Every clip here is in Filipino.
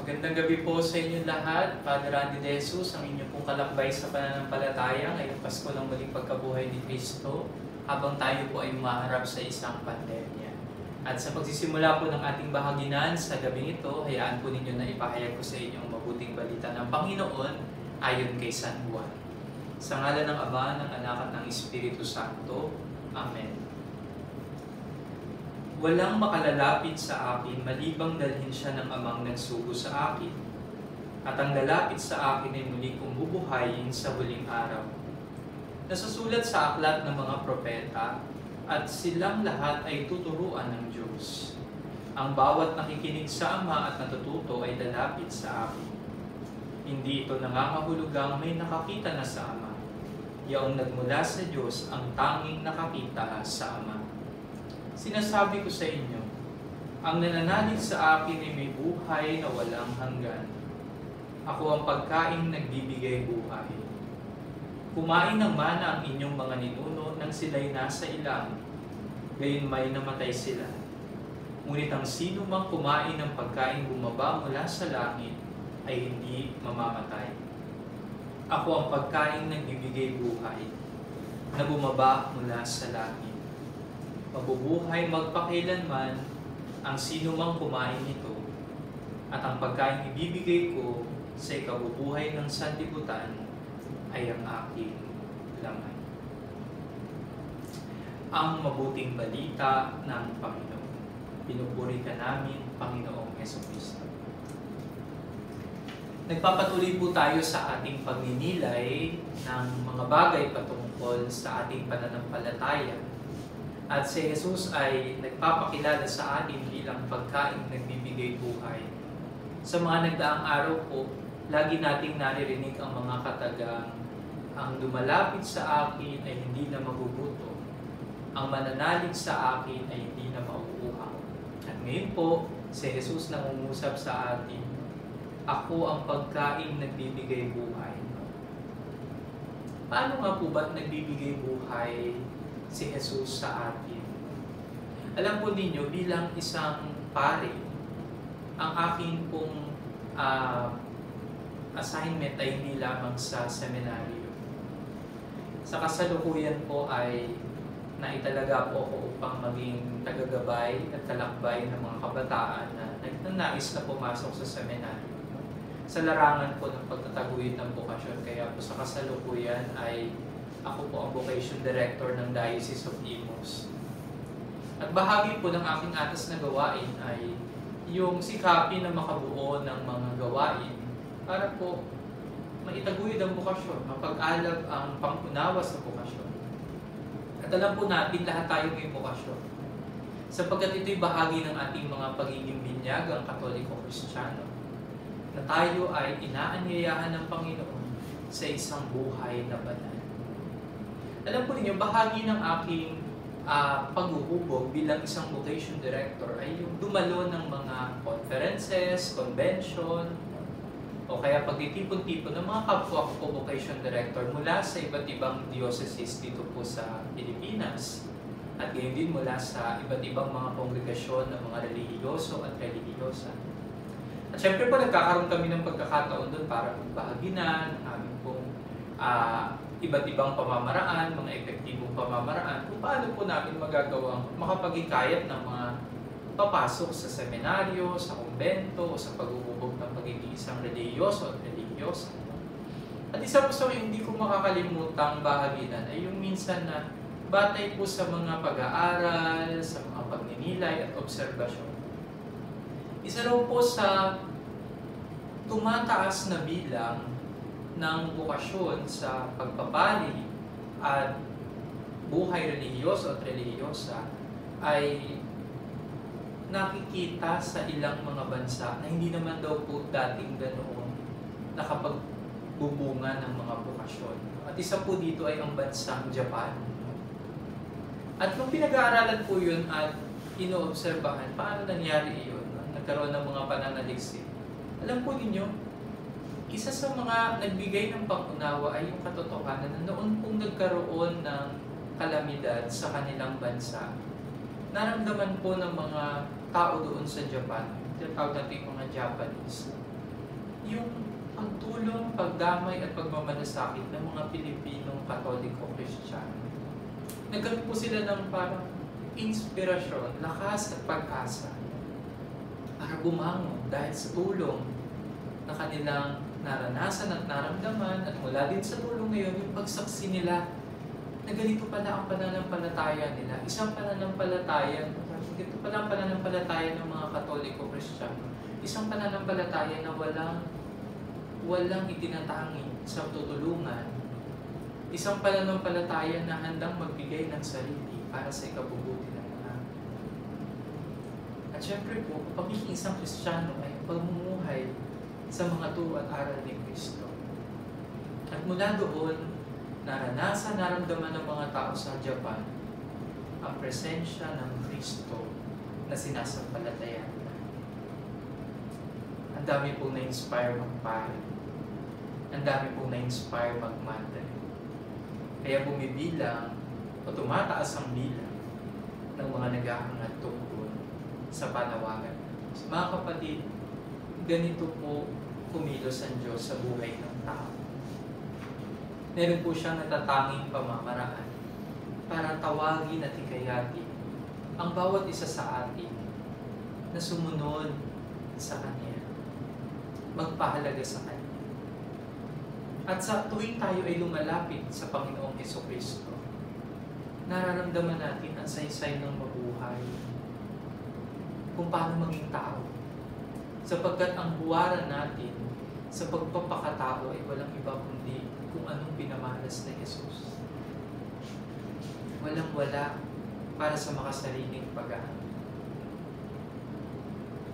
Magandang gabi po sa inyo lahat. Father Randy De Jesus, ang inyong pong kalakbay sa pananampalataya ngayong Pasko ng muling pagkabuhay ni Kristo habang tayo po ay umaharap sa isang pandemya. At sa pagsisimula po ng ating bahaginan sa gabing ito, hayaan po ninyo na ipahayag ko sa inyo ang mabuting balita ng Panginoon ayon kay San Juan. Sa ngalan ng Ama, ng Anak at ng Espiritu Santo. Amen. Walang makalalapit sa akin malibang dalhin siya ng amang nagsugo sa akin. At ang lalapit sa akin ay muli kong bubuhayin sa huling araw. Nasusulat sa aklat ng mga propeta at silang lahat ay tuturuan ng Diyos. Ang bawat nakikinig sa Ama at natututo ay lalapit sa akin. Hindi ito nangangahulugang may nakakita na sa Ama. Yaong nagmula sa Diyos ang tanging nakakita sa Ama. Sinasabi ko sa inyo, ang nananalig sa akin ay may buhay na walang hanggan. Ako ang pagkain nagbibigay buhay. Kumain ng mana ang inyong mga ninuno nang sila'y nasa ilang, gayon may namatay sila. Ngunit ang sino mang kumain ng pagkain bumaba mula sa langit ay hindi mamamatay. Ako ang pagkain nagbibigay buhay, na bumaba mula sa langit. Mabubuhay magpakailanman ang sino mang kumain nito, at ang pagkain ibibigay ko sa ikabubuhay ng sanlibutan ay ang aking laman. Ang mabuting balita ng Panginoon. Pinupuri ka namin, Panginoong Jesucristo. Nagpapatuloy po tayo sa ating pagninilay ng mga bagay patungkol sa ating pananampalataya. At si Jesus ay nagpapakilala sa atin bilang pagkain nagbibigay buhay. Sa mga nagdaang araw po, lagi nating naririnig ang mga katagang, ang lumalapit sa akin ay hindi na magugutom. Ang mananalig sa akin ay hindi na mauuhaw. At ngayon po, si Jesus nangungusap sa atin, ako ang pagkain nagbibigay buhay. Paano nga po ba't nagbibigay buhay si Jesus sa atin? Alam po ninyo, bilang isang pare, ang aking pong assignment ay hindi lamang sa seminaryo. Sa kasalukuyan po ay naitalaga po ako upang maging tagagabay at talakbay ng mga kabataan na nagnanais na pumasok sa seminaryo. Sa larangan po ng pagtataguyod ng bokasyon, kaya po sa kasalukuyan ay ako po ang vocation director ng Diocese of Imus. At bahagi po ng aking atas na gawain ay yung sikapin na makabuo ng mga gawain para po maitaguyod ang bokasyon, mapag-alab ang pangunawa sa bokasyon. At alam po natin lahat tayo may bokasyon. Sapagkat ito'y bahagi ng ating mga pagiging binyagang Katoliko-Kristiyano na tayo ay inaanyayahan ng Panginoon sa isang buhay na banal. Alam po ninyo, bahagi ng aking paghuhubog bilang isang vocation director ay yung dumalo ng mga conferences, convention, o kaya pagtitipon-tipon ng mga kapwa ko po vocation director mula sa iba't ibang dioceses dito po sa Pilipinas, at gayon din mula sa iba't ibang mga kongregasyon ng mga relihiyoso at relihiyosa. At syempre po nagkakaroon kami ng pagkakataon doon para magbahaginan ng aming pong iba't ibang pamamaraan, mga epektibong pamamaraan, kung paano po namin magagawang makapagikayat ng mga papasok sa seminaryo, sa kumbento, o sa paghuhubog ng pagiging isang relihiyoso at relihiyosa. At isa po sa hindi ko makakalimutang bahaginan ay yung minsan na batay po sa mga pag-aaral, sa mga pagninilay at obserbasyon. Isa raw po sa tumataas na bilang ng bokasyon sa pagpapali at buhay relihiyoso at relihiyosa ay nakikita sa ilang mga bansa na hindi naman daw po dating ganoon nakapagbubunga ng mga bokasyon. At isa po dito ay ang bansang Japan. At nung pinag-aaralan po yun at inoobserbahan, paano nangyari iyon? Nagkaroon ng mga pananaliksik. Alam po ninyo, isa sa mga nagbigay ng pangunawa ay yung katotohanan na noon pong nagkaroon ng kalamidad sa kanilang bansa. Naramdaman po ng mga tao doon sa Japan, tinatawag natin mga Japanese, yung pagtulong, pagdamay at pagmamalasakit ng mga Pilipinong Katoliko Kristiyano. Nagkaroon po sila ng parang inspirasyon, lakas at pag-asa para bumangon dahil sa tulong na kanilang naranasan at naramdaman, at mula din sa tulong ngayon yung pagsaksi nila na ganito pala ang pananampalataya nila. Isang pananampalataya, ganito pala ang pananampalataya ng mga Katoliko Kristiyano. Isang pananampalataya na walang itinatangi sa tutulungan. Isang pananampalataya na handang magbigay ng sarili para sa ikabubuti ng mga. At syempre po, pagiging isang Kristiyano ay pamumuhay sa mga turo at aral ni Kristo. At mula doon, naramdaman ng mga tao sa Japan ang presensya ng Kristo na sinasampalataya. Ang dami pong na-inspire magpahal. Ang dami pong na-inspire magmanda. Kaya bumibilang o tumataas ang bilang ng mga nag-aangat tungkol sa panawagan. Mga kapatid, ganito po kumilos ang Diyos sa buhay ng tao. Meron po siyang natatanging pamamaraan para tawagin at hikayatin ang bawat isa sa atin na sumunod sa Kanya, magpahalaga sa Kanya. At sa tuwing tayo ay lumalapit sa Panginoong Jesucristo, nararamdaman natin ang saysay ng mabuhay, kung paano maging tao. Sapagkat ang buwaran natin sa pagpapakatao ay walang iba kundi kung anong pinamalas ni Jesus. Walang-wala para sa makasariling pag-aaral.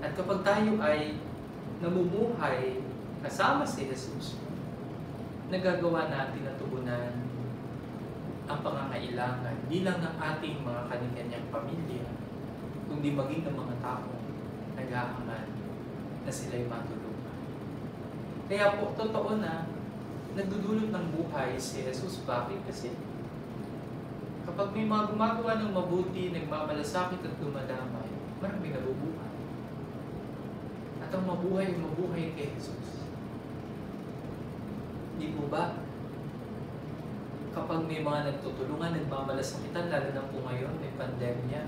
At kapag tayo ay namumuhay kasama si Jesus, nagagawa natin na tugunan ang pangangailangan bilang ng ating mga kanya-kanyang pamilya, kundi maging ng mga tao nag-aangan na sila'y matulungan. Kaya po, totoo na nagdudulot ng buhay si Jesus. Bakit? Kasi kapag may mga gumagawa ng mabuti, nagmamalasakit at dumadamay, maraming nabubuhay. At ang mabuhay kay Jesus. Di po ba? Kapag may mga nagtutulungan, nagmamalasakitan, lalo na po ngayon, may pandemya,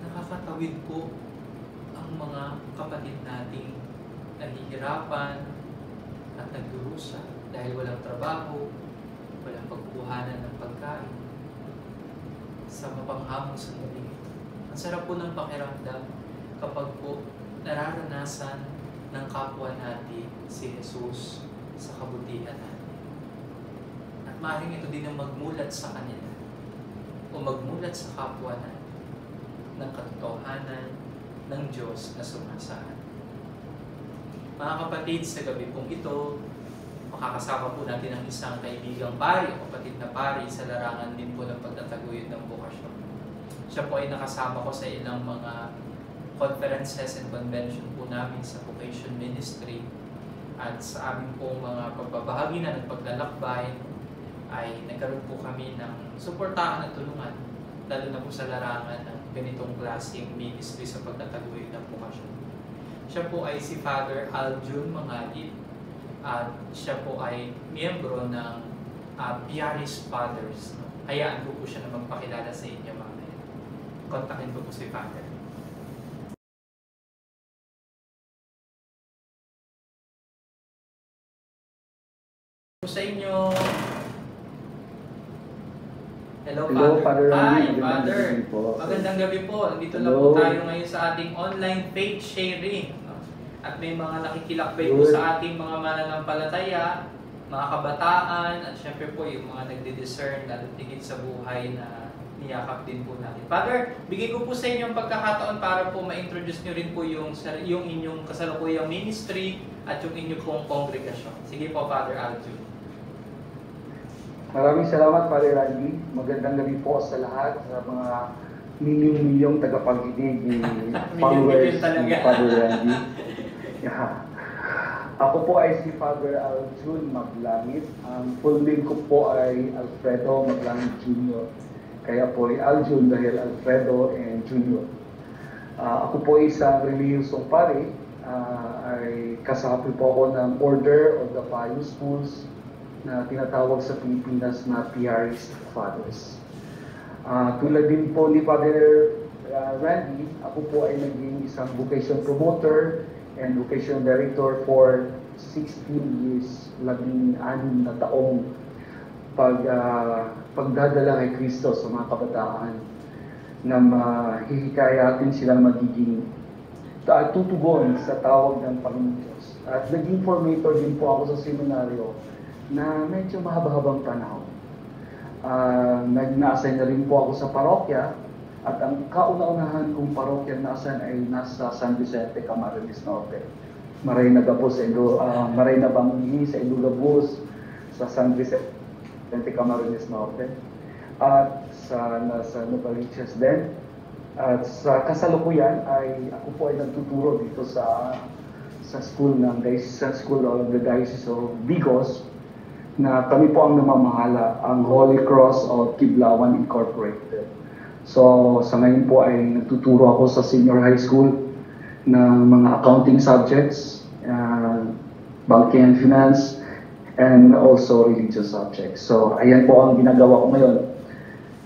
nakakatawid po ang mga kapatid nating nahihirapan at nagdurusa dahil walang trabaho, walang pagkuhanan ng pagkain sa mapanghamong sandali. Ang sarap po ng pakiramdam kapag po nararanasan ng kapwa natin si Jesus sa kabutihan natin. At maaaring ito din ang magmulat sa kanila o magmulat sa kapwa natin ng katotohanan ng Diyos na sumasaan. Mga kapatid, sa gabi pong ito, makakasama po natin ang isang kaibigang pari o kapatid na pari sa larangan din po ng pagtataguyod ng bokasyon. Siya po ay nakasama ko sa ilang mga conferences and convention po namin sa vocation ministry, at sa amin po mga pagbabahagi na ng paglalakbay ay nagkaroon po kami ng suportahan at tulungan, lalo na po sa larangan ng ganitong klaseng ministry sa pagtataguyod ng bokasyon. Siya po ay si Father Aljun Mangalip, at siya po ay miyembro ng Piaris Fathers. Hayaan ko po siya na magpakilala sa inyo mamaya. Kontakin ko po si Father. Sa inyo. Hello, Father. Hi, Father. Magandang gabi po. Nandito na po tayo ngayon sa ating online faith sharing. At may mga nakikilakbay po sa ating mga mananampalataya, mga kabataan, at syempre po yung mga nagdi-discern lalo tingin sa buhay na niyakap din po natin. Father, bigay ko po sa inyo ang pagkakataon para po ma-introduce nyo rin po yung inyong kasalukuyang ministry at yung inyong pong kongregasyon. Sige po, Father Aljun. Maraming salamat, Father Randy. Magandang gabi po sa lahat, sa mga milyong-milyong tagapakinig ni followers ni Father Randy. Yeah. Ako po ay si Father Aljun Maglangit. Ang full name ko po ay Alfredo Maglangit Jr. Kaya po ay Aljun dahil Alfredo and Jr. Ako po ay isang reliyosong pari. Ay ay kasapi po ako ng Order of the Pious Schools na tinatawag sa Pilipinas na PRist Fathers. Tulad din po ni Father Randy, ako po ay naging isang vocation promoter and vocation director for 16 years, 16 na taong pagdadala kay Kristo sa mga kabataan na mahihikayatin silang magiging tutugon sa tawag ng Panginoon Diyos. At naging formator din po ako sa seminaryo na medyo mahaba-habang panahon. Nag-na-assign na rin po ako sa parokya at ang kauna-unahan kong parokya na-assign ay nasa San Vicente, Camarines Norte. Maray na po sa Maray na Bangi sa Ilulabos, sa San Vicente, Camarines Norte. At sa Novaliches din. At sa kasalukuyan ay ako po ay nagtuturo dito sa school ng Diocesan School of the Diocese of Bigos na kami po ang namamahala, ang Holy Cross of Kiblawan Incorporated. So sa ngayon po ay nagtuturo ako sa senior high school ng mga accounting subjects, banking and finance, and also religious subjects. So ayan po ang ginagawa ko ngayon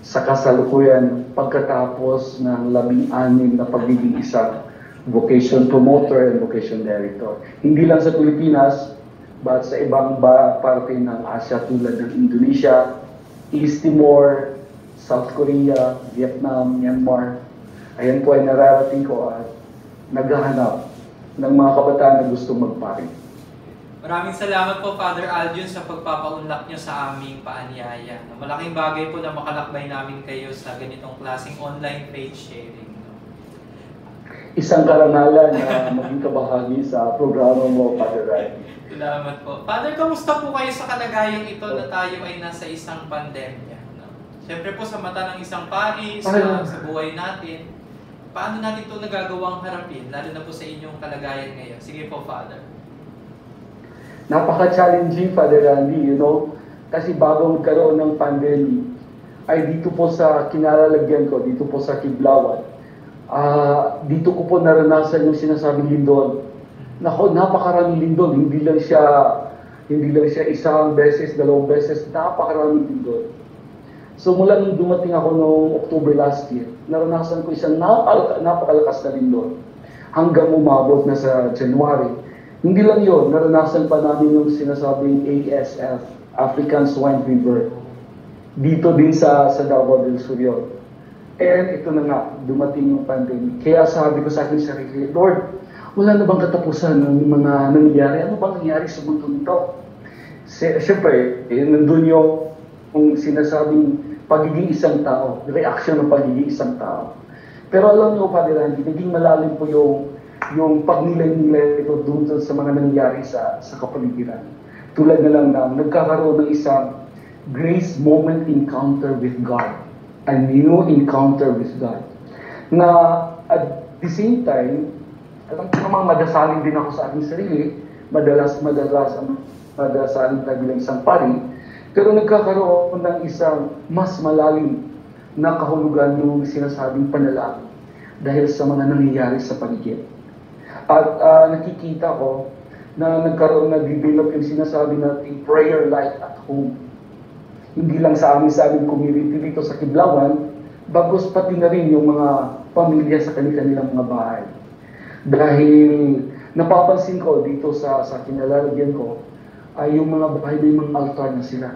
sa kasalukuyan pagkatapos ng 16 na pagiging isang vocation promoter and vocation director. Hindi lang sa Pilipinas, but sa ibang parte ng Asia tulad ng Indonesia, East Timor, South Korea, Vietnam, Myanmar. Ayan po ay nararating ko at naghahanap ng mga kabataan na gusto magpari. Maraming salamat po, Father Aljon, sa pagpapaunlak nyo sa aming paanyaya. Malaking bagay po na makalakbay namin kayo sa ganitong klaseng online faith sharing. Isang karangalan na maging kabahagi sa programa mo, Father Ryan. Salamat po. Father, kamusta po kayo sa kalagayang ito na tayo ay nasa isang pandemya? No? Siyempre po sa mata ng isang pari, sa buhay natin, paano natin ito nagagawang harapin, lalo na po sa inyong kalagayan ngayon? Sige po, Father. Napaka-challenging, Father Randy, kasi bago magkaroon ng pandemic, ay dito po sa kinalalagyan ko, dito po sa Kiblawan, dito ko po naranasan yung sinasabing lindol. Nako, napakaraming lindol, hindi lang siya isang beses, dalawang beses, napakaraming lindol. So mula nung dumating ako noong October last year, naranasan ko isang napakalakas na lindol hanggang umabot na sa January. Hindi lang yun, naranasan pa namin yung sinasabing ASF, African Swine Fever, dito din sa Davao del Sur. And ito na nga, dumating yung pandemic. Kaya sabi ko sa akin sarili, Lord, wala na bang katapusan ng mga nangyayari? Ano bang nangyayari sa mundo nito? Siyempre, nandun yung sinasabing pagiging isang tao, reaction ng pagiging isang tao. Pero alam niyo, Father Randy, naging malalim po yung pagnilay-nilay ito doon sa mga nangyayari sa kapaligiran. Tulad na lang na nagkakaroon ng isang grace moment encounter with God. A new encounter with God. Na at the same time, alam ko namang madasalin din ako sa aking sarili, madasalin na bilang isang pari, pero nagkakaroon ng isang mas malalim na kahulugan yung sinasabing panalangin dahil sa mga nangyayari sa paligid. At nakikita ko na nag-develop yung sinasabi nating prayer life at home. Hindi lang sa aming community dito sa Kiblawan, bagos pati na rin yung mga pamilya sa kanilang mga bahay. Dahil napapansin ko dito sa kinalalagyan ko, ay yung mga bahay may mga altar na sila.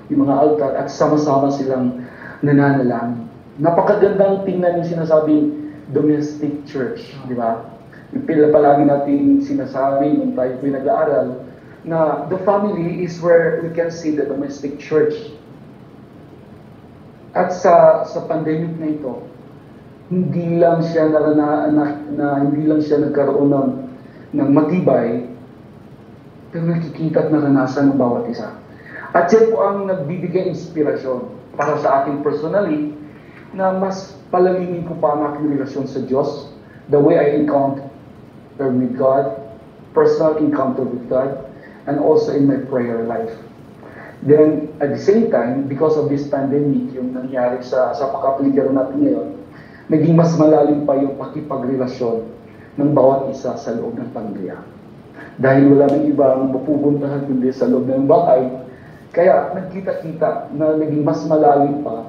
Yung mga altar at sama-sama silang nananalangin. Napakagandang tingnan yung sinasabing domestic church, di ba? Yung palagi natin sinasabi nung tayo pinag-aaral, na the family is where we can see the domestic church. At sa pandemic na ito, hindi lang siya hindi lang siya nagkaroon ng matibay, pero nakikita at naranasan ng bawat isa. At yan po ang nagbibigay inspirasyon para sa akin personally, na mas palaminin ko pa ang aking relasyon sa Diyos, the way I encounter with God, personal encounter with God, and also in my prayer life. Then, at the same time, because of this pandemic, yung nangyari sa pakapaligiran natin ngayon, naging mas malalim pa yung pakipagrelasyon ng bawat isa sa loob ng pamilya. Dahil wala nang ibang mapupuntahan kundi sa loob ng bahay, kaya nagkita-kita na naging mas malalim pa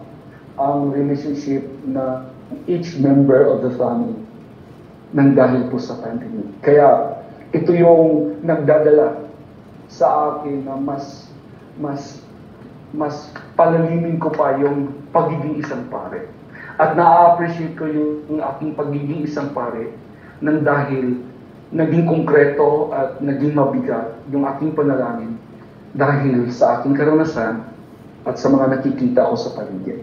ang relationship na each member of the family nang dahil po sa pandemic. Kaya ito yung nagdadala sa akin na mas palalimin ko pa yung pagiging isang pare. At na-appreciate ko yung aking pagiging isang pare nang dahil naging konkreto at naging mabigat yung aking panalangin dahil sa aking karanasan at sa mga nakikita ko sa paligid.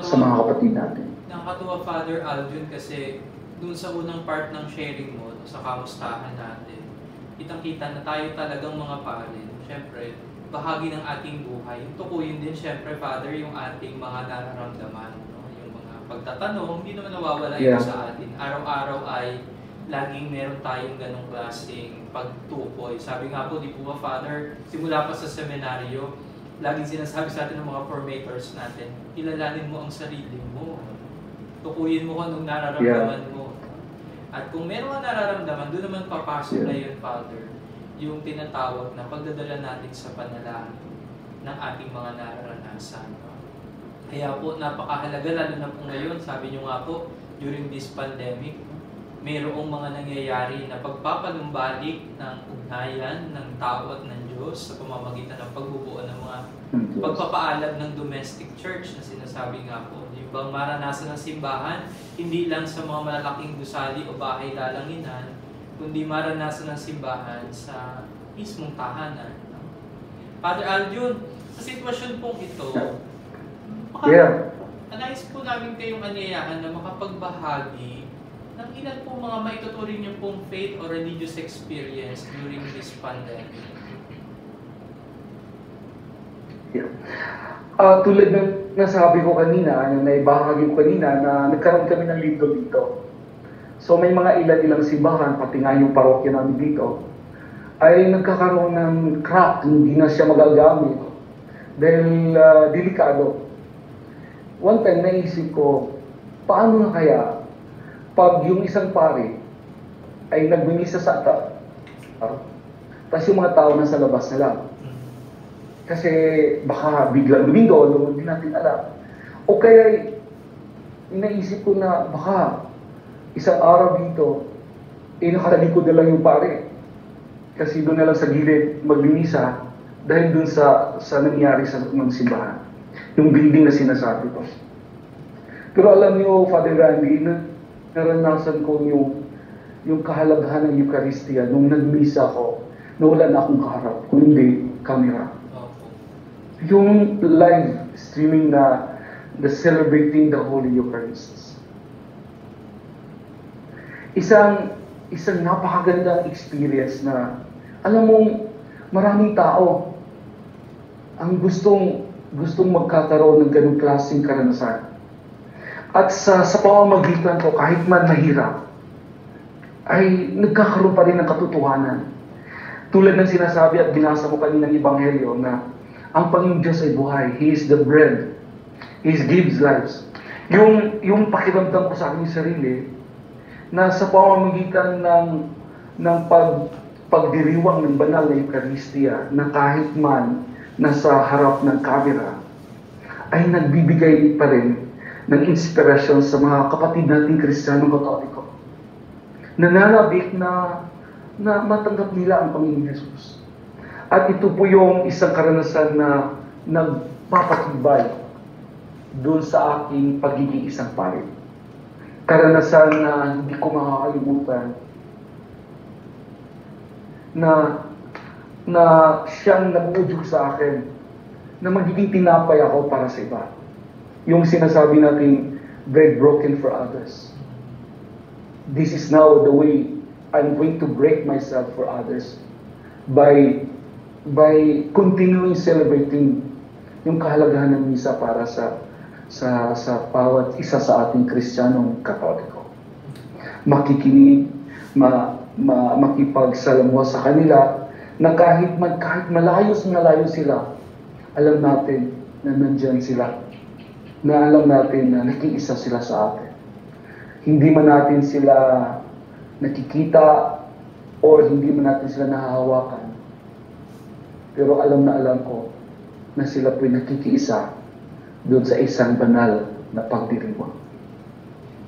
Sa mga kapatid natin. Nakakatuwa, Father Alvin, kasi dun sa unang part ng sharing mo, sa kamustahan natin, kitang-kita na tayo talagang mga pare. Siyempre, bahagi ng ating buhay. Yung tukuyin din, siyempre, Father, yung ating mga nararamdaman. No? Yung mga pagtatanong, hindi naman nawawala yun sa atin. Araw-araw ay laging meron tayong ganong klaseng pagtukoy. Sabi nga po, di po ba, Father, simula pa sa seminaryo, laging sinasabi sa atin ng mga formators natin, kilalanin mo ang sarili mo. Tukuyin mo kung anong nararamdaman mo. At kung meron kang nararamdaman, doon naman papasok na yun, Father, yung tinatawag na pagdadala natin sa panalangin ng ating mga nararanasan. Kaya po, napakahalaga, lalo na po ngayon, sabi nyo nga po, during this pandemic, mayroong mga nangyayari na pagpapanumbalik ng ugnayan ng tao at ng Diyos sa pamamagitan ng pagbubuo ng mga pagpapaalab ng domestic church na sinasabi nga po. Yung bang maranasan ng simbahan, hindi lang sa mga malalaking gusali o bahay lalanginan, kundi maranasan ng simbahan sa mismong tahanan. Father Alvin, sa sitwasyon pong ito, nais po namin kayong anyayahan na makapagbahagi ng ilan po mga maituturing niyo pong faith or religious experience during this pandemic. Tulad ng nasabi ko kanina, yung naibahagi ko kanina, na nagkaroon kami ng linggo dito. So may mga ilan-ilang simbahan, pati nga yung parokya namin dito, ay nagkakaroon ng crack, hindi na siya magagamit dahil delikado. One time naisip ko, paano na kaya pag yung isang pare ay nagbimisa sa tapos yung mga tao nasa labas na lang. Kasi baka biglang lumindol, hindi natin alam. O kaya inaisip ko na baka isang araw dito, nakatalikod na lang yung pare. Kasi doon na lang sa gilid magbimisa dahil doon sa nangyari sa ng simbahan. Yung building na sinasabi ko. Pero alam niyo, Father Randy, naranasan ko yung kahalagahan ng Eucharistia nung nagmisa ko na wala na akong kaharap, kundi camera. Yung live streaming na celebrating the Holy Eucharist. Isang napakagandang experience na alam mong maraming tao ang gustong magkakaroon ng ganung klaseng karanasan. At sa pamamagitan ko, kahit man mahirap, ay nagkakaroon pa rin ng katotohanan. Tulad ng sinasabi at binasa mo kaninang Ebanghelyo na ang Panginoong Diyos ay buhay. He is the bread. He gives lives. Yung pakiramdam ko sa aking sarili, na sa pamamagitan ng pagdiriwang ng banal na Eucharistia, na kahit man nasa harap ng camera, ay nagbibigay pa rin ng inspirasyon sa mga kapatid nating Kristiyanong Katoliko. Nananabik na matanggap nila ang Panginoong Jesus. At ito po yung isang karanasan na nagpapatibay doon sa aking pagiging isang pare. Karanasan na hindi ko makakalimutan na siyang nag-uudyog sa akin na magiging tinapay ako para sa iba. Yung sinasabi natin, bread broken for others. This is now the way I'm going to break myself for others by continuing celebrating yung kahalagahan ng misa para sa bawat isa sa ating Kristiyanong Katoliko. Makikinig, makipagsalamuha sa kanila na kahit malayo sila, alam natin na nandyan sila. Na alam natin na nag-iisa sila sa atin. Hindi man natin sila nakikita or hindi man natin sila nahahawakan. Pero alam na alam ko na sila po'y nakikiisa doon sa isang banal na pagdiriwang.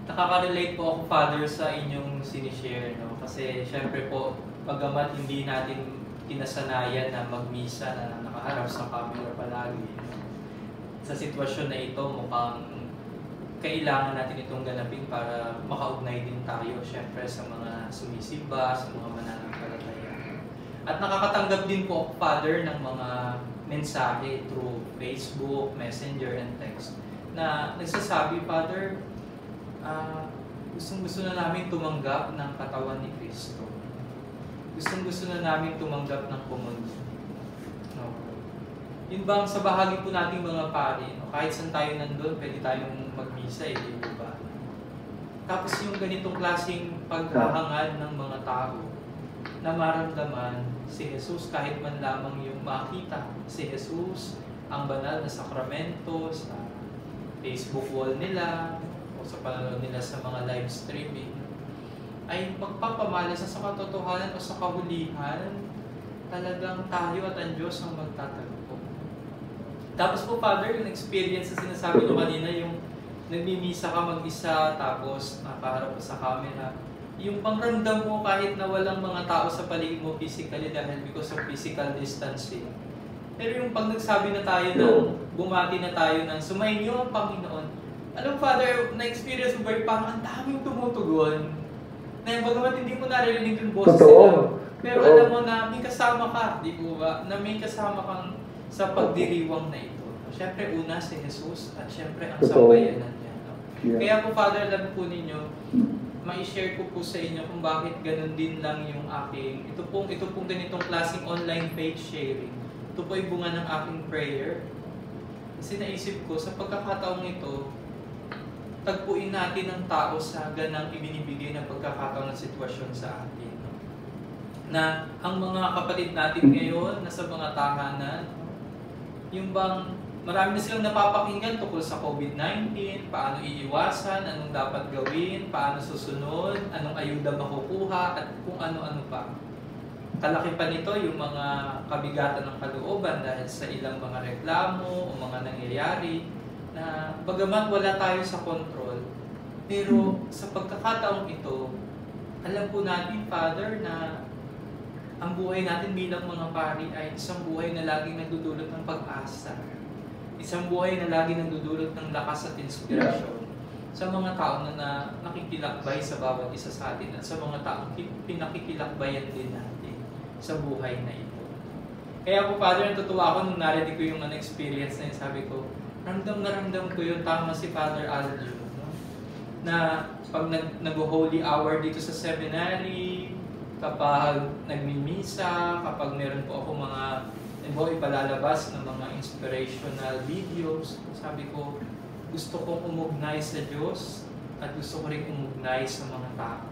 Nakaka-relate po ako, Father, sa inyong sinishare, no? Kasi syempre po, pagamat hindi natin kinasanayan na magmisa na nakaharap sa camera palagi, no? Sa sitwasyon na ito, mukhang kailangan natin itong ganapin para makaugnay din tayo, syempre, sa mga sumisimba, sa mga mananampalataya. At nakakatanggap din po ako, Father, ng mga mensahe through Facebook, Messenger, and text na nagsasabi, Father, gustong-gusto na namin tumanggap ng katawan ni Kristo. Gustong-gusto na namin tumanggap ng komunyon. No. Yun bang sa bahagi po nating mga pari, no? Kahit saan tayo nandun, pwede tayong magmisa, di ba? Tapos yung ganitong klaseng paghahangad ng mga tao na maramdaman si Jesus kahit man lamang yung makita si Jesus, ang banal na sakramento sa Facebook wall nila o sa panonood nila sa mga live streaming, ay magpapamalas sa katotohanan o sa kahulihan, talagang tayo at ang Diyos ang magtatagpo. Tapos po, Father, yung experience na sinasabi nyo kanina, yung nagmimisa ka mag-isa tapos nakaharap sa camera, yung pangramdam mo kahit na walang mga tao sa paligid mo physically dahil because of physical distancing. Pero yung pag nagsabi na tayo ng, bumati na tayo ng sumainyo ang Panginoon, alam, Father, na-experience mo ba yung parang ang daming tumutugon na yung bagamat hindi mo naririnig yung boses nila, pero alam mo na may kasama ka, di po ba? Na may kasama kang sa pagdiriwang na ito. Siyempre, una si Jesus at siyempre ang sambayanan niya. No? Yeah. Kaya po, Father, alam po ninyo, ma-share ko po sa inyo kung bakit ganun din lang yung aking, ito pong ganitong klaseng online page sharing. Ito po ay bunga ng aking prayer. Kasi naisip ko, sa pagkakataong ito, tagpuin natin ang tao sa ganang ibinibigay ng pagkakataon ng sitwasyon sa atin. No? Na ang mga kapatid natin ngayon, nasa mga tahanan, yung bang marami na silang napapakinggan tungkol sa COVID-19, paano iiwasan, anong dapat gawin, paano susunod, anong ayuda makukuha, at kung ano-ano pa. Kalaki pa nito yung mga kabigatan ng kalooban dahil sa ilang mga reklamo o mga nangyayari na bagamat wala tayo sa control, pero sa pagkakataong ito, alam po natin, Father, na ang buhay natin bilang mga pari ay isang buhay na laging nagdudulot ng pag-asa. Isang buhay na laging nagdudulot ng lakas at inspirasyon sa mga tao na nakikilakbay sa bawat isa sa atin at sa mga taong pinakikilakbayan din natin sa buhay na ito. Kaya po, Father, natutuwa ako nung narinig ko yung experience na yun. Sabi ko, ramdam na ramdam ko yun, tama si Father Aljo, no? Na pag nag-holy hour dito sa seminary, kapag nagmimisa, kapag meron po ako mga ipalalabas ng mga inspirational videos, sabi ko, gusto kong umugnay sa Diyos at gusto ko rin umugnay sa mga tao.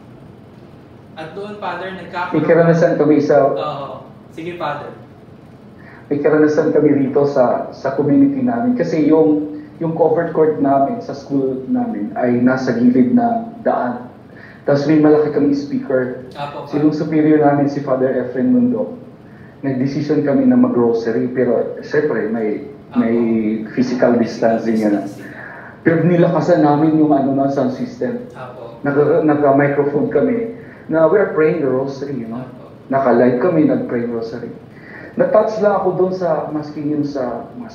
At doon, Father, may karanasan kami sa... sige, Father. May karanasan kami rito sa community namin kasi yung covered court namin sa school namin ay nasa gilid ng daan. Tapos may malaki kami speaker. Sinong superior namin si Father Efren Mundo. Nag-decision kami na mag-grocery pero siyempre may physical distancing yan. Pero nilakasan namin yung sound system. Naka-microphone kami na we're praying the rosary, you know. Naka-live kami, nag-pray rosary. Na-touch lang ako doon sa masking yung sa mga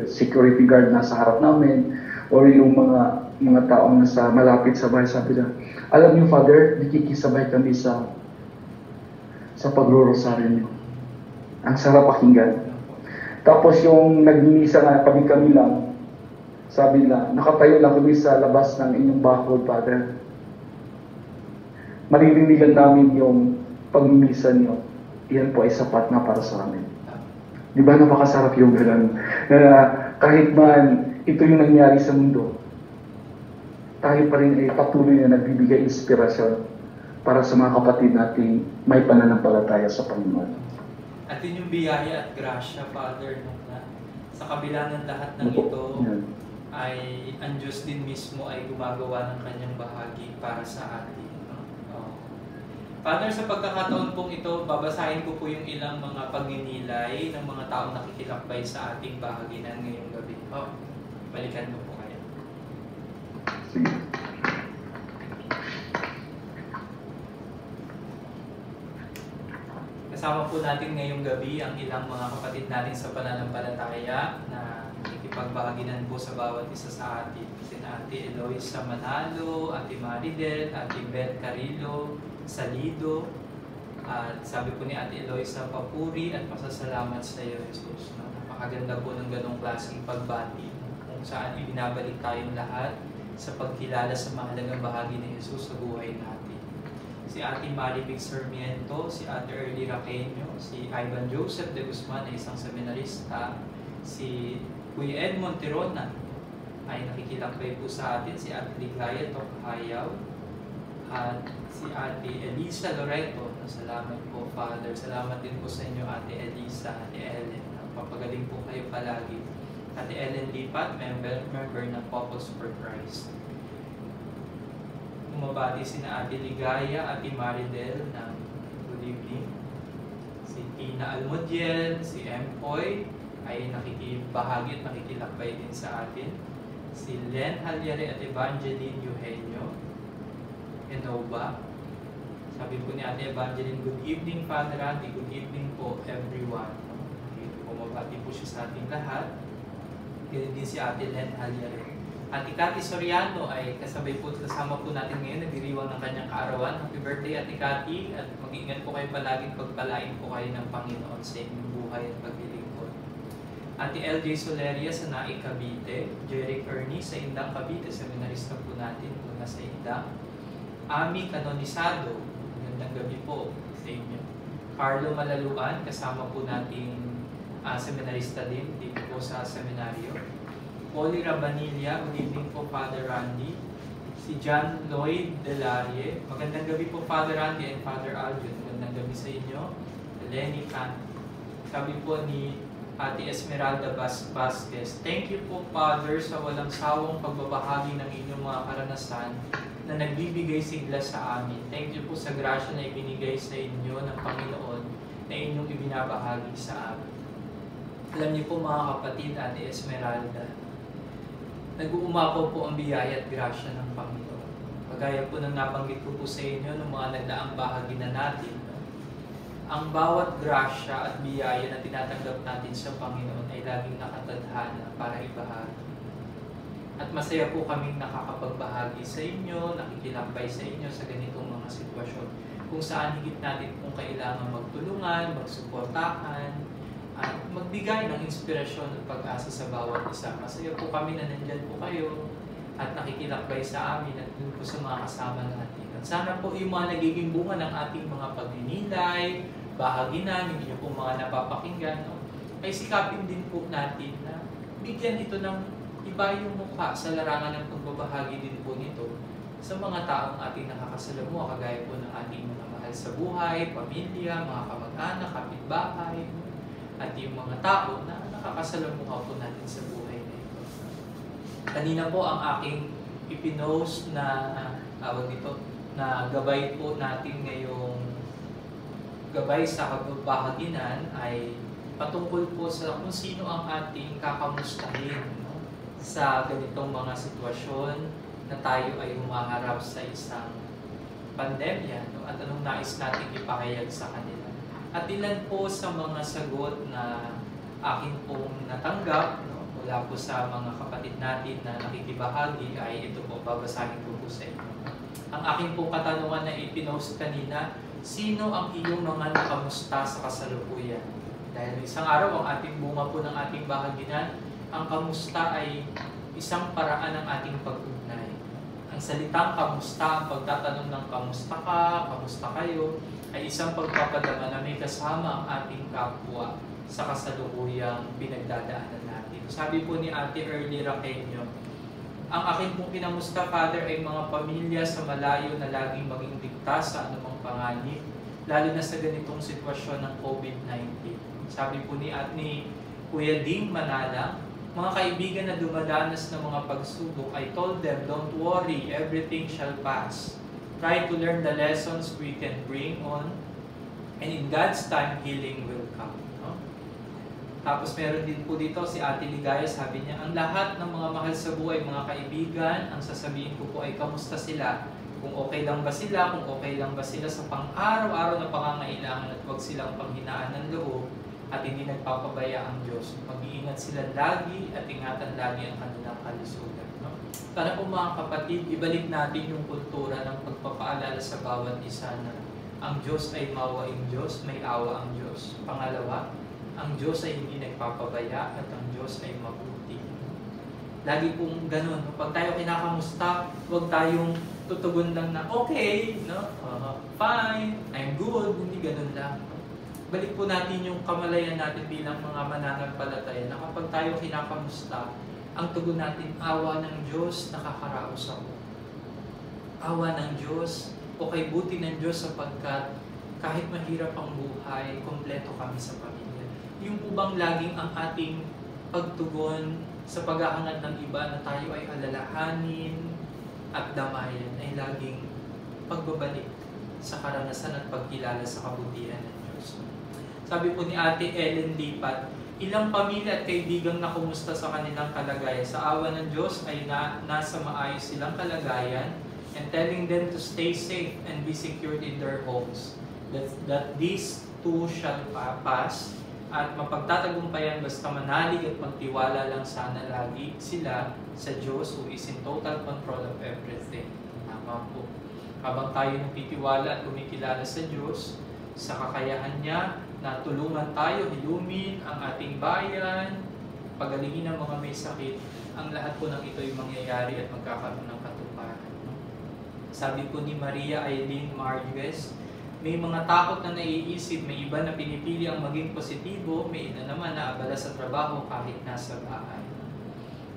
security guard na sa harap namin or yung mga taong nasa malapit sa bahay. Sabi na, alam niyo, Father, nakikisabay kami sa pagro-rosaryo niyo. Ang sarap pakinggan. Tapos yung nagmimisa nga kami lang, sabi na, nakatayo lang kami sa labas ng inyong bakod, Father. Maririnig namin yung pagmimisa niyo. Yan po ay sapat na para sa amin. Di ba napakasarap yung gano'n? Na kahit man ito yung nangyari sa mundo, tayo pa rin ay patuloy na nagbibigay inspirasyon para sa mga kapatid nating may pananampalataya sa Panginoon. At yun yung biyaya at grasya, Father, na sa kabila ng lahat ng ito, ay ang Diyos din mismo ay gumagawa ng kanyang bahagi para sa atin. Father, sa pagkakataon pong ito, babasahin ko po yung ilang mga pagninilay ng mga taong nakikilakbay sa ating bahaginan ngayong gabi. Balikan mo po kayo. Sige. Kasama po natin ngayong gabi ang ilang mga kapatid natin sa pananampalataya na ikipagbahaginan po sa bawat isa sa atin. Si Ate Eloisa Manalo, Ate Maridel, Ate Beth Carilo, Salido, at sabi po ni Ate Eloisa, papuri at pasasalamat sa iyo, Jesus. Napakaganda po ng ganong klaseng pagbati kung saan ibinabalik tayong lahat sa pagkilala sa mahalagang bahagi ni Jesus sa buhay natin. Si Ate Maribig Sarmiento, si Ate Early Raqueño, si Ivan Joseph de Guzman na isang seminarista, si Kuya Edmond Tirona ay nakikilakbay po sa atin, si Ate Ligaya Tokhayaw, at si Ate Elisa Loreto. Salamat po, Father. Salamat din po sa inyo, Ate Elisa, Ate Ellen. Papagaling po kayo palagi. Ate Ellen Lipat, member ng Couples for Christ. Umabati si na Ate Ligaya, Ate Maridel ng good evening. Si Tina Almodiel, si Empoy ay nakikibahagi at nakikilakbay din sa atin. Si Len Halyare at Evangeline Eugenio Enova. Sabi po ni Ate Evangeline, good evening Father Randy, good evening po everyone. Umabati po siya sa ating lahat. Ganyan din si Ate Len Halyare. Ate Cathy Soriano ay kasama po natin ngayon, nagdiriwang ng kanyang kaarawan. Happy birthday, Ate Cathy, at mag-ingat po kayo palaging pagpalain po kayo ng Panginoon sa inyong buhay at paglilingkod. Ate LJ Soleria sa Naik, Cavite, Jeric Ernie sa Indang, Cavite, seminarista po natin mula sa Indang. Ami Canonisado, magandang gabi po sa inyo. Carlo Malaluan, kasama po nating seminarista din dito po sa seminaryo. Polly Rabanilla, good evening po Father Randy. Si John Lloyd Delarie, magandang gabi po Father Randy and Father Alvin. Magandang gabi sa inyo. Lenny Can. Sabi po ni Ate Esmeralda Vasquez, thank you po Father sa walang sawang pagbabahagi ng inyong mga karanasan na nagbibigay sigla sa amin. Thank you po sa grasya na ibinigay sa inyo ng Panginoon na inyong ibinabahagi sa amin. Alam niyo po mga kapatid, Ate Esmeralda, nag-uumapaw po ang biyaya at grasya ng Panginoon. Kagaya po ng nabanggit ko po sa inyo ng mga nagdaang bahagi na natin, ang bawat grasya at biyaya na tinatanggap natin sa Panginoon ay laging nakatadhana para ibahagi. At masaya po kaming nakakapagbahagi sa inyo, nakikilakbay sa inyo sa ganitong mga sitwasyon kung saan higit natin kung kailangan magtulungan, magsuportahan, at magbigay ng inspirasyon at pag-asa sa bawat isa. Masaya po kami na nandyan po kayo at nakikilakbay sa amin at dun po sa mga kasama natin. At sana po yung mga nagiging bunga ng ating mga pagninilay, bahaginan, yung inyong po mga napapakinggan, ay sikapin din po natin na bigyan ito ng iba yung mukha sa larangan ng pagbabahagi din po nito sa mga taong ating nakakasalamuha, kagaya po ng ating mga mahal sa buhay, pamilya, mga kamag-anak, kapitbahay, at yung mga tao na nakakasalamuha po natin sa buhay na ito. Kanina po ang aking ipinost na na gabay po natin ngayong gabay sa kabahaginan ay patungkol po sa kung sino ang ating kakamustahin sa ganitong mga sitwasyon na tayo ay humaharap sa isang pandemya, at anong nais natin ipahayag sa kanila. At ilan po sa mga sagot na akin pong natanggap mula po sa mga kapatid natin na nakikibahagi ay ito po, babasahin ko po sa inyo. Ang aking pong katanungan na ipinost kanina, sino ang iyong mga nakamusta sa kasalukuyan? Dahil isang araw ang ating bunga po ng ating bahaginan, ang kamusta ay isang paraan ng ating pag-ugnay. Ang salitang kamusta, ang pagtatanong ng kamusta ka, kamusta kayo, ay isang pagpapadama na may kasama ang ating kapwa sa kasalukuyang pinagdadaanan natin. Sabi po ni Ate Early Raqueño, ang aking pong kinamusta, Father, ay mga pamilya sa malayo na laging maging ligtas sa anumang panganib, lalo na sa ganitong sitwasyon ng COVID-19. Sabi po ni Kuya Ding Manalang, mga kaibigan na dumadanas ng mga pagsubok, I told them, don't worry, everything shall pass. Try to learn the lessons we can bring on, and in God's time, healing will come. No? Tapos meron din po dito si Ate Ligaya, sabi niya, ang lahat ng mga mahal sa buhay, mga kaibigan, ang sasabihin ko po ay kamusta sila? Kung okay lang ba sila, kung okay lang ba sila sa pang-araw-araw na pangangailangan at huwag silang panghinaan ng loob at hindi nagpapabaya ang Diyos. Mag-iingat sila lagi at ingatan lagi ang kanilang kalusugan. No? Sana po mga kapatid, ibalik natin yung kultura ng pagpapaalala sa bawat isa na ang Diyos ay mawaing Diyos, may awa ang Diyos. Pangalawa, ang Diyos ay hindi nagpapabaya at ang Diyos ay mabuti. Lagi pong ganun. Pag tayo kinakamusta, huwag tayong tutugon lang na okay, no? Fine, I'm good, hindi ganun lang. Balik po natin yung kamalayan natin bilang mga mananampalataya na kapag tayo kinakamusta, ang tugon natin, awa ng Diyos, nakakaraos ako. Awa ng Diyos, okay, buti ng Diyos sapagkat kahit mahirap ang buhay, kompleto kami sa pamilya. Yung po bang laging ang ating pagtugon sa paghahangad ng iba na tayo ay alalahanin at damayan ay laging pagbabalik sa karanasan at pagkilala sa kabutihan ng Diyos. Sabi po ni Ate Ellen Lipat, ilang pamilya at kaibigang na kumusta sa kanilang kalagayan. Sa awa ng Diyos ay nasa maayos silang kalagayan and telling them to stay safe and be secured in their homes. That these too shall pass at mapagtatagumpayan basta manalig at magtiwala lang sana lagi sila sa Diyos who is in total control of everything. Tama po. Habang tayo nagtitiwala at kumikilala sa Diyos, sa kakayahan niya na tulungan tayo, hilumin ang ating bayan, pagalingin ang mga may sakit, ang lahat po ng ito ay mangyayari at magkakaroon ng katuparan. Sabi po ni Maria Eileen Margues, may mga takot na naiisip, may iba na pinipili ang maging positibo, may iba naman na abala sa trabaho kahit nasa bahay.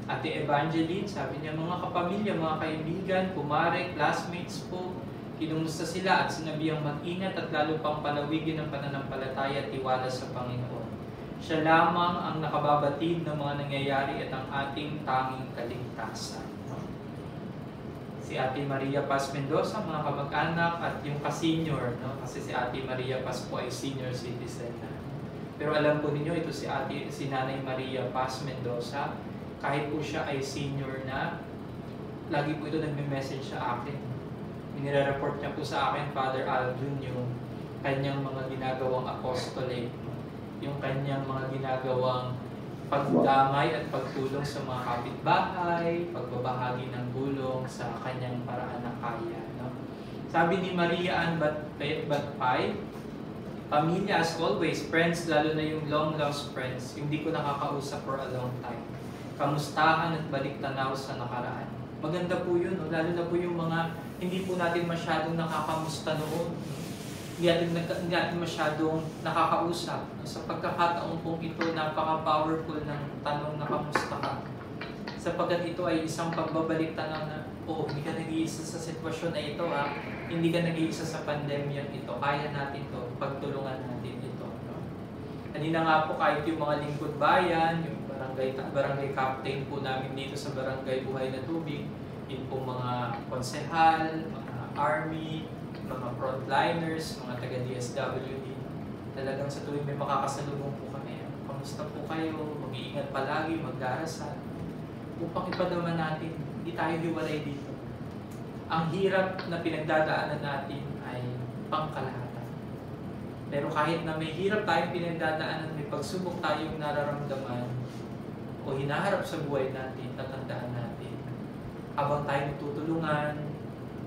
Ate Evangeline, sabi niya, mga kapamilya, mga kaibigan, kumare, classmates po, kinumusta sila at sinabihang mag-ingat at lalo pang palawigin ang pananampalataya at tiwala sa Panginoon. Siya lamang ang nakababatid ng mga nangyayari at ang ating tanging kaligtasan. Si Ate Maria Paz Mendoza, mga kamag-anak at yung ka-senior, no? Kasi si Ate Maria Paz po ay senior citizen na. Pero alam po ninyo, ito si Nanay Maria Paz Mendoza, kahit po siya ay senior na, lagi po ito nagme-message sa akin. Nire-report niya po sa akin, Father Aldun, yung kanyang mga ginagawang apostolate, yung kanyang mga ginagawang pagdamay at pagtulong sa mga kapitbahay, pagbabahagi ng bulong sa kanyang paraan na kaya. No? Sabi ni Maria Ann Batpay, pamilya as always, friends, lalo na yung long lost friends, yung di ko nakakausap for a long time. Kamustahan at balik tanaw sa nakaraan. Maganda po yun, no? Lalo na po yung mga hindi po natin masyadong nakakamusta noon. Hindi natin masyadong nakakausap. Sa pagkakataon pong ito, napaka-powerful ng tanong na kamusta ka. Sapagkat ito ay isang pagbabalik tanaw na, hindi ka nag-iisa sa sitwasyon na ito ha. Hindi ka nag-iisa sa pandemyang ito. Kaya natin ito. Pagtulungan natin ito. No? Kanina nga po kahit yung mga lingkod bayan, yung barangay captain po namin dito sa Barangay Buhay na Tubig, yun po mga konsehal, mga army, mga frontliners, mga taga-DSWD. Talagang sa tuwing may makakasalubong po kami, kamusta po kayo, mag-iingat palagi, magdarasal. Upang ipadama natin, hindi tayo hiwalay dito. Ang hirap na pinagdadaanan natin ay pangkalahatan. Pero kahit na may hirap tayong pinagdadaanan, may pagsubok tayong nararamdaman o hinaharap sa buhay natin, tatandaan natin. Habang tayo nagtutulungan,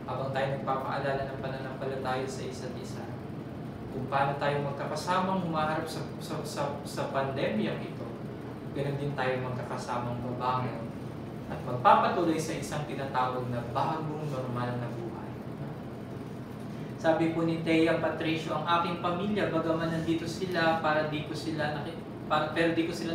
habang tayo nagpapaalala ng pananampalataya sa isa't isa, kung paano tayo magkakasamang humaharap sa pandemyang ito, ganoon din tayo magkakasamang babangon at magpapatuloy sa isang tinatawag na bagong normal na buhay. Sabi po ni Thea Patricio, ang aking pamilya, bagaman nandito sila pero di ko sila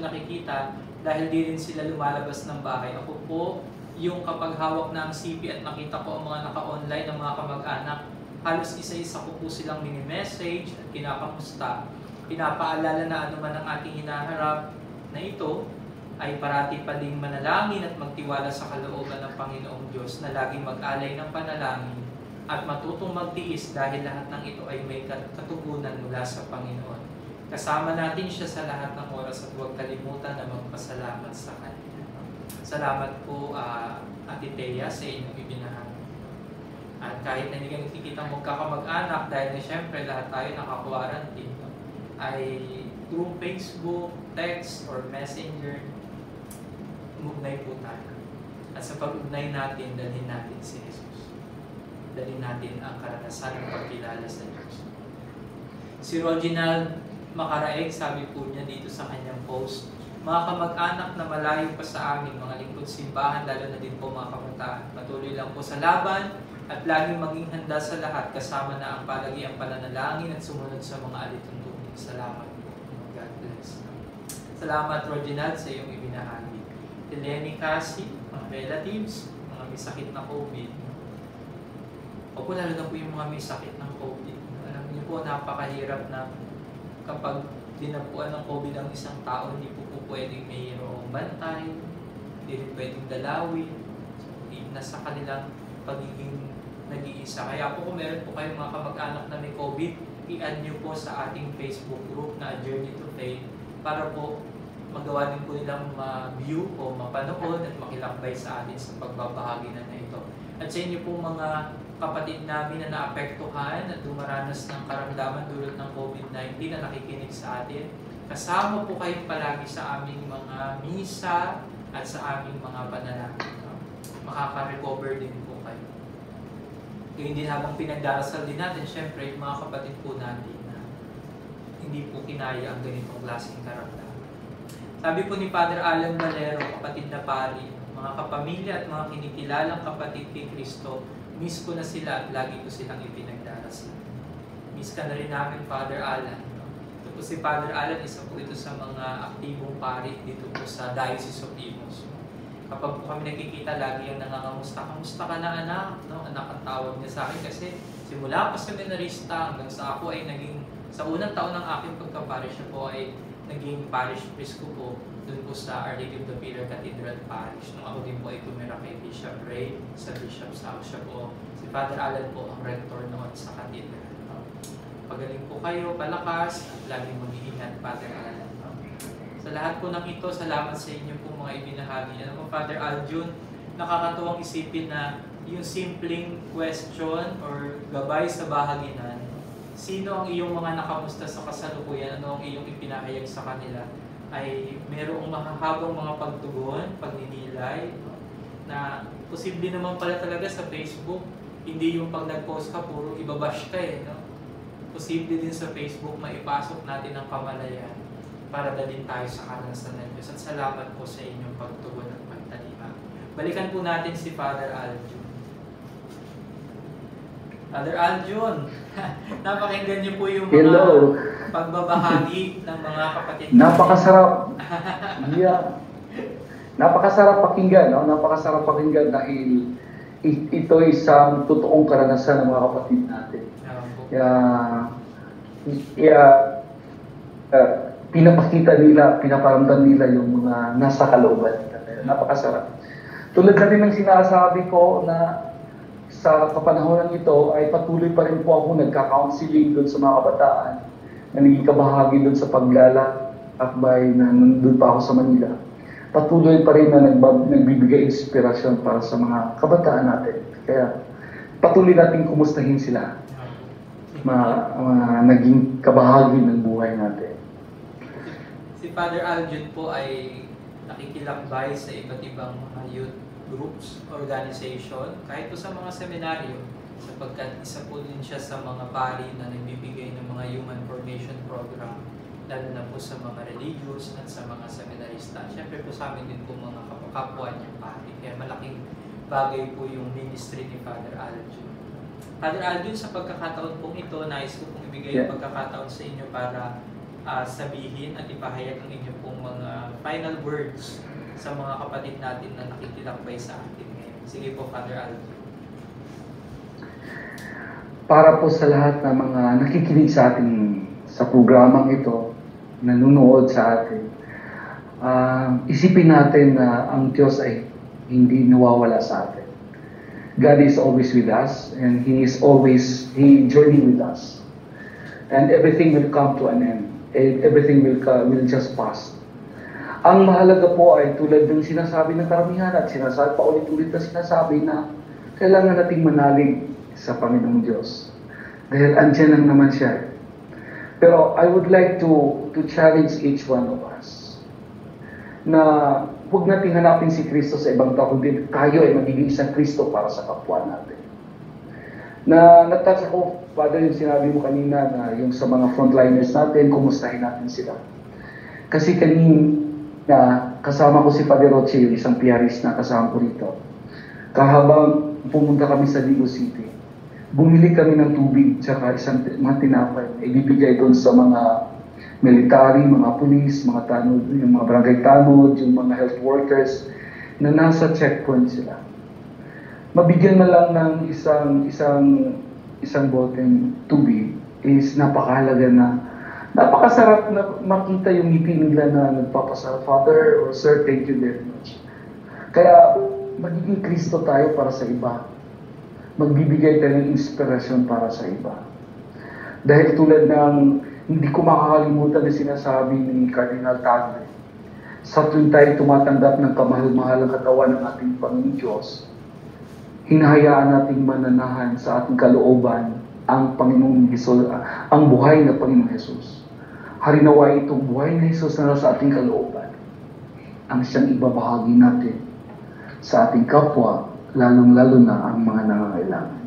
nakikita dahil di rin sila lumalabas ng bahay. Ako po, yung kapag hawak na ang CP at nakita ko ang mga naka-online ng mga kamag-anak, halos isa-isa ko po silang mini-message at kinakamusta. Pinapaalala na anuman ang ating hinaharap na ito ay parati pa ding manalangin at magtiwala sa kalooban ng Panginoong Diyos na laging mag-alay ng panalangin at matutong magtiis dahil lahat ng ito ay may katugunan mula sa Panginoon. Kasama natin siya sa lahat ng oras at huwag kalimutan na magpasalamat sa Kanya. Salamat po, Ate Thea, sa inyong ibinahagi. At kahit na hindi ka nakikita magkakamag-anak, dahil na siyempre lahat tayo naka-quarantine, ay through Facebook, text, or messenger, umugnay po tayo. At sa pag-ugnay natin, dalhin natin si Jesus. Dalhin natin ang karanasan ng pagkilala sa Diyos. Si Reginald Macaraeg, sabi po niya dito sa kanyang post, mga kamag-anak na malayo pa sa amin, mga lingkod simbahan, lalo na din po mga kabataan, patuloy lang po sa laban at laging maging handa sa lahat, kasama na ang palagiang pananalangin at sumunod sa mga alituntunin. Salamat po. God bless. Salamat, Reginald, sa iyong ibinahagi. Lenny Cassie, mga relatives, mga may sakit na COVID. Opo, lalo na po yung mga may sakit ng COVID. Alam niyo po, napakahirap na kapag dinapuan ng COVID ang isang tao, hindi po pwedeng mayroong bantay, hindi rin pwedeng dalawin. So, nasa kanilang pagiging nag-iisa. Kaya po kung meron po kayong mga kamag-anak na may COVID, i-add nyo po sa ating Facebook group na Journey to Faith para po magawa din po nilang ma-view o mapanood at makilakbay sa atin sa pagbabahagi na ito. At sa inyo po mga kapatid namin na naapektuhan at dumaranas ng karamdaman dulot ng COVID-19 na nakikinig sa atin, kasama po kayong palagi sa aming mga misa at sa aming mga panalangin. Makaka-recover din po kayo. Kaya hindi habang pinagdarasal din natin, syempre yung mga kapatid po natin na hindi po kinaya ang ganitong klaseng karamdaman. Sabi po ni Father Alan Valero, kapatid na pari, mga kapamilya at mga kinikilalang kapatid kay Kristo, miss ko na sila at lagi ko silang ipinagdarasal. Miss ka na rin namin, Father Alan. Ito po si Father Alan, isa po ito sa mga aktibong pari dito po sa Diocese of Imus. Kapag po kami nakikita, lagi yung nangangamusta, kamusta ka na anak? No? Anak ang tawag niya sa akin kasi simula pa seminarista hanggang sa ako ay naging, sa unang taon ng aking pagka-parish po ay naging parish priest ko po doon po sa Our Lady of the Pillar Cathedral Parish. Nung ako din po ay tumira kay Bishop Ray sa Bishop's House. Siya po, si Father Alan po ang rector noon sa Cathedral. Pagaling po kayo, palakas, at laging mag-iingat, Father Alan. Sa lahat po ng ito, salamat sa inyo po mga ibinahagi. Ano po, Father Aljun, nakakatuwang isipin na yung simpleng question or gabay sa bahaginan, sino ang iyong mga nakamusta sa kasalukuyan, ano ang iyong ipinahayag sa kanila, ay merong makahabang mga pagtugon, pagninilay, na posible naman pala talaga sa Facebook, hindi yung pag nag-post ka, puro ibabash ka eh. No? Posible din sa Facebook, maipasok natin ang kamalayan para dalhin tayo sa karanasan ng Diyos. At salamat po sa inyong pagtugon at pagtalima. Balikan po natin si Father Aljun. Father Aljun, napakinggan niyo po yung mga pagbabahagi ng mga kapatid. Napakasarap. Yeah. Napakasarap pakinggan, no? Napakasarap pakinggan dahil ito ay isang totoong karanasan ng mga kapatid natin. Pinapakita nila, pinaparamdam nila yung mga nasa kalooban nila. Napakasarap. Tulad na rin ng sinasabi ko na sa kapanahon ito ay patuloy pa rin po ako nagka-counseling doon sa mga kabataan na naging kabahagi doon sa paglalakbay na nandun pa ako sa Manila. Patuloy pa rin na nagbibigay inspirasyon para sa mga kabataan natin. Kaya patuloy natin kumustahin sila. Naging kabahagi ng buhay natin. Si Father Aljun po ay nakikilakbay sa iba't ibang mga youth groups, organization, kahit po sa mga seminaryo, sapagkat isa po din siya sa mga pari na nagbibigay ng mga human formation program, lalo na po sa mga religious at sa mga seminarista. Siyempre po sa amin din po mga kapwa niyang pari, kaya malaking bagay po yung ministry ni Father Aljun. Father Aljun, sa pagkakataon pong ito, nais ko pong ibigay yung pagkakataon sa inyo para sabihin at ipahayag ang inyo pong mga final words sa mga kapatid natin na nakikilakbay sa atin ngayon. Sige po, Father Aljun. Para po sa lahat ng mga nakikinig sa atin sa programang ito, nanonood sa atin, isipin natin na ang Diyos ay hindi nawawala sa atin. God is always with us, and He journey with us. And everything will come to an end. Everything will just pass. Ang mahalaga po ay tulad ng sinasabi ng karamihan at sinasabi pa ulit-ulit na sinasabi na kailangan nating manalig sa Panginoong Diyos. Dahil andyan lang naman siya. Pero I would like to challenge each one of us na huwag natin hanapin si Kristo sa ibang tao, kundi tayo ay magiging isang Kristo para sa kapwa natin. Natouch ako, Father, yung sinabi mo kanina na yung sa mga frontliners natin, kumustahin natin sila. Kasi kanina, kasama ko si Father Roche, yung isang PRIs na kasama ko rito. Kahabang pumunta kami sa Ligo City, bumili kami ng tubig tsaka isang mga tinapay. Ibibigay doon sa mga military, mga police, mga tanod, yung mga barangay tanod, yung mga health workers na nasa checkpoint sila. Mabigyan man lang ng isang boteng tubig is napakahalaga na. Napakasarap na makita yung ngipin nila na nagpapasarap. Father or Sir, thank you very much. Kaya magiging Kristo tayo para sa iba. Magbibigay tayo ng inspirasyon para sa iba. Dahil tulad ng hindi ko makakalimutan na sinasabi ni Cardinal Tagle, sa tuwing tayo tumatanggap ng kamahal-mahalang katawan ng ating Panginoon Diyos, hinahayaan nating mananahan sa ating kalooban ang Panginoong Hesus, ang buhay na Panginoong Hesus. Harinawa itong buhay na Hesus na nasa ating kalooban, ang siyang ibabahagi natin sa ating kapwa, lalong-lalo na ang mga nangangailangan.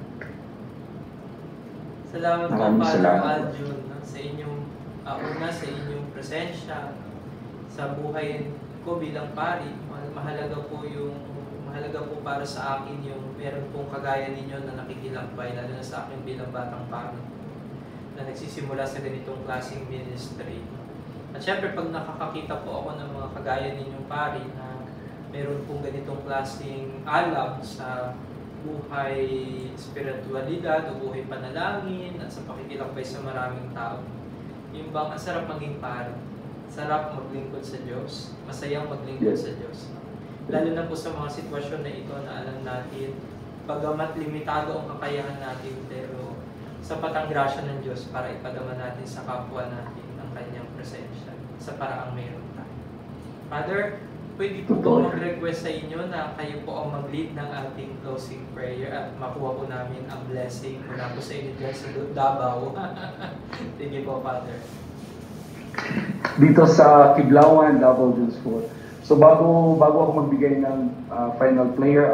Salamat po, Father Aljun, sa inyong sa inyong presensya sa buhay ko bilang pari. Mahalaga po para sa akin yung meron pong kagaya ninyo na nakikilakbay, lalo na sa akin bilang batang pari na nagsisimula sa ganitong klaseng ministry. At syempre, pag nakakakita po ako ng mga kagaya ninyong pari na meron pong ganitong klaseng alam sa buhay spiritualidad o buhay panalangin at sa pakikilakbay sa maraming tao, yung bang ang sarap maging pari, sarap maglingkod sa Diyos, masayang maglingkod sa Diyos. Lalo na po sa mga sitwasyon na ito na alam natin, bagamat limitado ang kakayahan natin, pero sapat ang grasya ng Diyos para ipadama natin sa kapwa natin ang kanyang presensya sa paraang mayroon tayo. Father, pwede po po mag-request sa inyo na kayo po ang mag-lead ng ating closing prayer at makuha po namin ang blessing mula po sa inyo dyan sa Davao. Sige po, Father. Dito sa Kiblawan, Davao Jones Fort. So bago ako magbigay ng final prayer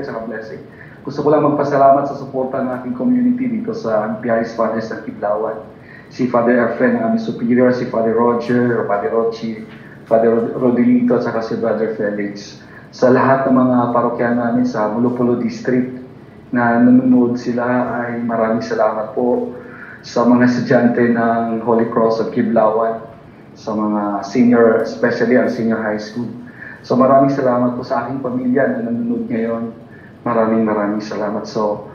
at saka blessing, gusto ko lang magpasalamat sa suporta ng ating community dito sa PRI's Fathers ng Kiblawan. Si Father Efren, ang aming superior, si Father Roger, Father Rochi, Father Rodilito, at saka si Brother Felix. Sa lahat ng mga parokya namin sa Mulupulo District na nanonood sila, ay maraming salamat po sa mga estudyante ng Holy Cross of Kiblawan, sa mga senior, especially ang senior high school. So maraming salamat po sa aking pamilya na nanonood ngayon. Maraming salamat. So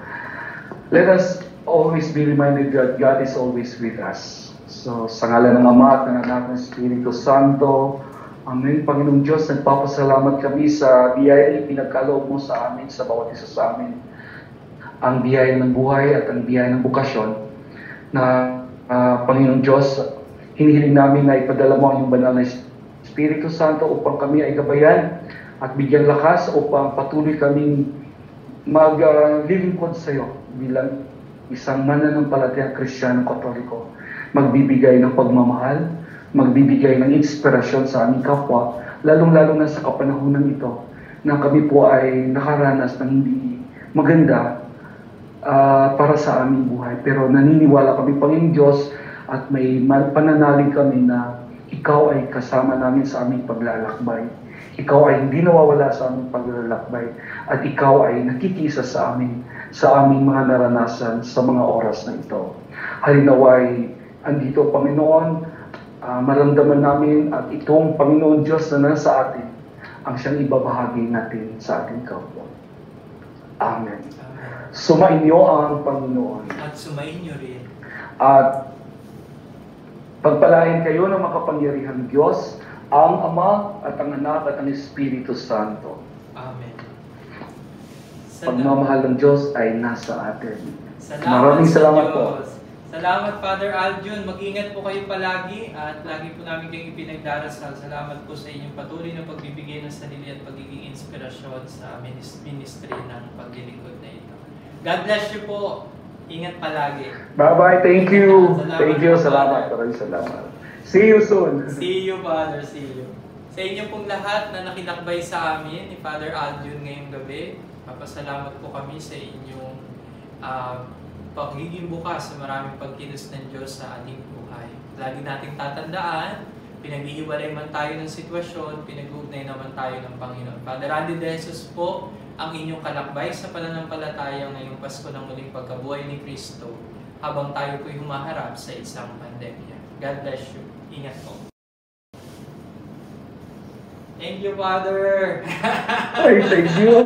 let us always be reminded that God is always with us. So sa ngalan ng Ama at ng Anak ng Espiritu Santo, Amen. Panginoong Diyos, nagpapasalamat kami sa biyaya na pinagkaloob mo sa amin, sa bawat isa sa amin. Ang biyaya ng buhay at ang biyaya ng bukasyon na Panginoong Diyos, hinihiling namin na ipadala mo ang iyong banal na Espiritu Santo upang kami ay gabayan at bigyan lakas upang patuloy kaming maglilingkod sa iyo bilang isang mananampalatayang Kristiyano Katoliko. Magbibigay ng pagmamahal, magbibigay ng inspirasyon sa aming kapwa, lalong-lalo na sa kapanahunan ito na kami po ay nakaranas ng hindi maganda para sa aming buhay. Pero naniniwala kami, Panginoong Diyos, at may pananalig kami na ikaw ay kasama namin sa aming paglalakbay. Ikaw ay hindi nawawala sa aming paglalakbay at ikaw ay nakikisa sa aming mga naranasan sa mga oras na ito. Halinaway, andito, Panginoon, maramdaman namin at itong Panginoon Diyos na nasa atin ang siyang ibabahagi natin sa ating kapwa. Amen. Sumainyo ang Panginoon. At sumainyo rin. At pagpalain kayo ng makapangyarihang Diyos, ang Ama at ang Anak at ang Espiritu Santo. Amen. pagmamahal ng Diyos ay nasa atin. sa Maraming salamat po. Diyos. Salamat, Father Aljun. Mag-ingat po kayo palagi at lagi po namin kayong ipinagdarasal. Salamat po sa inyong patuloy na pagbibigay ng sarili at pagiging inspirasyon sa ministry ng paglilingkod na ito. God bless you po. Ingat palagi. Bye-bye. Thank you. Salamat, Thank you. Father. Salamat. Maraming salamat. See you soon. See you, Father. See you. Sa inyo pong lahat na nakilakbay sa amin ni Father Aljun ngayong gabi, papasalamat po kami sa inyong pagiging bukas sa maraming pagkilos ng Diyos sa ating buhay. Lagi nating tatandaan, pinaghihiwalay man tayo ng sitwasyon, pinag-uugnay naman tayo ng Panginoon. Father Randy De Jesus po, ang inyong kalakbay sa pananampalataya ngayong Pasko ng muling pagkabuhay ni Kristo habang tayo po'y humaharap sa isang pandemya. God bless you. Ingat po. Thank you, Father. Ay, thank you.